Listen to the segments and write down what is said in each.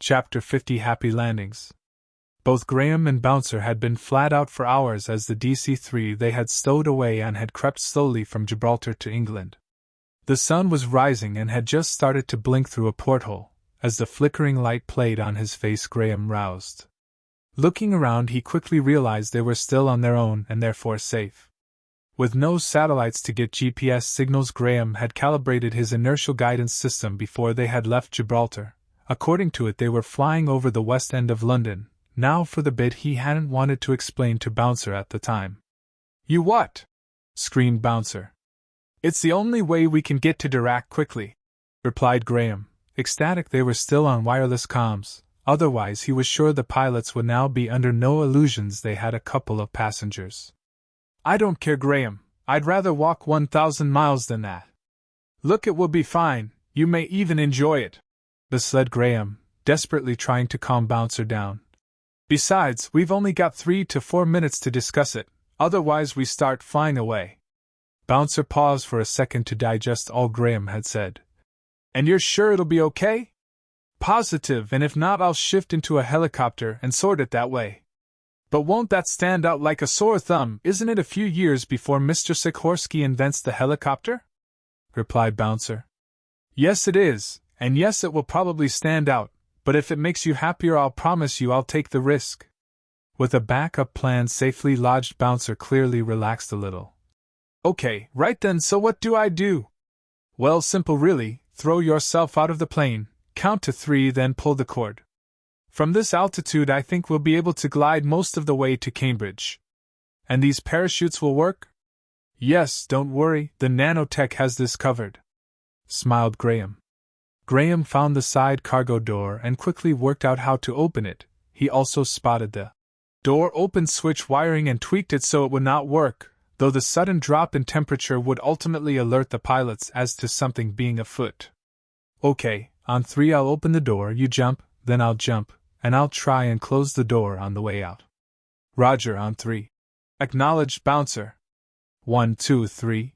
Chapter 50 Happy Landings. Both Graham and Bouncer had been flat out for hours as the DC-3 they had stowed away and had crept slowly from Gibraltar to England. The sun was rising and had just started to blink through a porthole. As the flickering light played on his face, Graham roused. Looking around, he quickly realized they were still on their own and therefore safe. With no satellites to get GPS signals, Graham had calibrated his inertial guidance system before they had left Gibraltar. According to it, they were flying over the west end of London. Now for the bit he hadn't wanted to explain to Bouncer at the time. "You what?" screamed Bouncer. "It's the only way we can get to Dirac quickly," replied Graham, ecstatic they were still on wireless comms. Otherwise, he was sure the pilots would now be under no illusions they had a couple of passengers. "I don't care, Graham. I'd rather walk 1,000 miles than that. Look, it will be fine. You may even enjoy it," said Graham, desperately trying to calm Bouncer down. "Besides, we've only got 3 to 4 minutes to discuss it, otherwise we start flying away." Bouncer paused for a second to digest all Graham had said. "And you're sure it'll be okay?" "Positive, and if not, I'll shift into a helicopter and sort it that way." "But won't that stand out like a sore thumb? Isn't it a few years before Mr. Sikorsky invents the helicopter?" replied Bouncer. "Yes, it is, and yes, it will probably stand out, but if it makes you happier, I'll promise you I'll take the risk." With a backup plan safely lodged, Bouncer clearly relaxed a little. "Okay, right then, so what do I do?" "Well, simple really. Throw yourself out of the plane, count to 3, then pull the cord. From this altitude I think we'll be able to glide most of the way to Cambridge." "And these parachutes will work?" "Yes, don't worry, the nanotech has this covered," smiled Graham. Graham found the side cargo door and quickly worked out how to open it. He also spotted the door open switch wiring and tweaked it so it would not work, though the sudden drop in temperature would ultimately alert the pilots as to something being afoot. "Okay, on 3 I'll open the door, you jump, then I'll jump, and I'll try and close the door on the way out." "Roger, on 3. Acknowledged Bouncer." 1, 2, 3.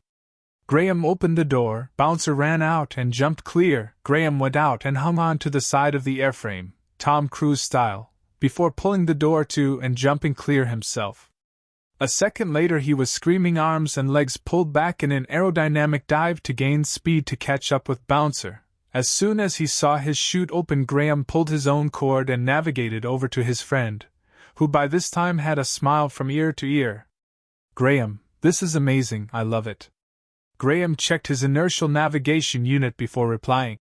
Graham opened the door, Bouncer ran out and jumped clear. Graham went out and hung on to the side of the airframe, Tom Cruise style, before pulling the door to and jumping clear himself. A second later he was screaming, arms and legs pulled back in an aerodynamic dive to gain speed to catch up with Bouncer. As soon as he saw his chute open, Graham pulled his own cord and navigated over to his friend, who by this time had a smile from ear to ear. "Graham, this is amazing, I love it." Graham checked his inertial navigation unit before replying.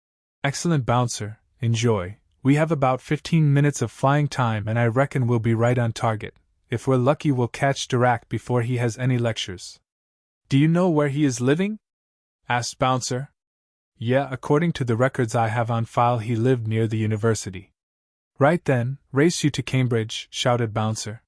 "Excellent, Bouncer, enjoy. We have about 15 minutes of flying time and I reckon we'll be right on target. If we're lucky, we'll catch Dirac before he has any lectures." "Do you know where he is living?" asked Bouncer. "Yeah, according to the records I have on file, he lived near the university." "Right then, race you to Cambridge," shouted Bouncer.